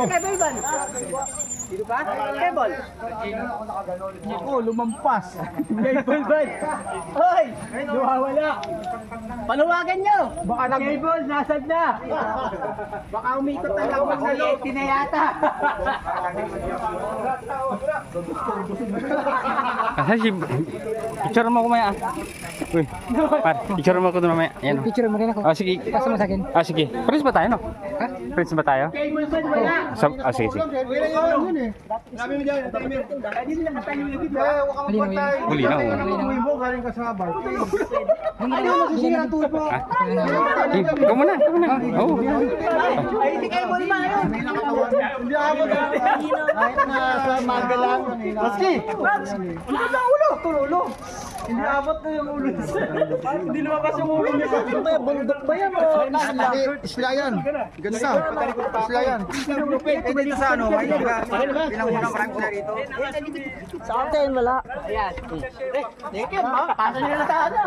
Cable ban. Dito pa? Cable. Ako, lumampas. Cable ban. Hoy! Nawawala. Paluwagan nyo. Baka Cable, nasad na. Baka umikot na lang sa loob. Tinayata. Kasi si... Picture mo ako maya. Uy, par, picture mo ako doon mamaya. Yan. Picture mo rin ako. Ah, sige. Pasa mo sa akin. Ah, sige. Prince ba tayo, no? Ha? Prince ba tayo? Cable ban wala. Sige, sige. Sabi mo dyan, timer. Hindi nila katayo yung dito. Huli na, oh. Uwi mo, galing ka sa bar. Ano? Masisira ang tubo. Ha? Ikaw muna, ikaw muna. Oo. Ay, hindi cable ba yun? Hindi ako na. Kahit na sa maga lang. Maski! Ano ba ulo? Tulo. Hindi abot na yung ulo. Hindi lumabas yung ulo niya. Bundok ba yan? Isla yan. Ganda. Isla yan. Dito sa ano, pinangunang rank na rito. Sa atin, wala. Ayan. Thank you, ma. Pasa nyo na sa ano.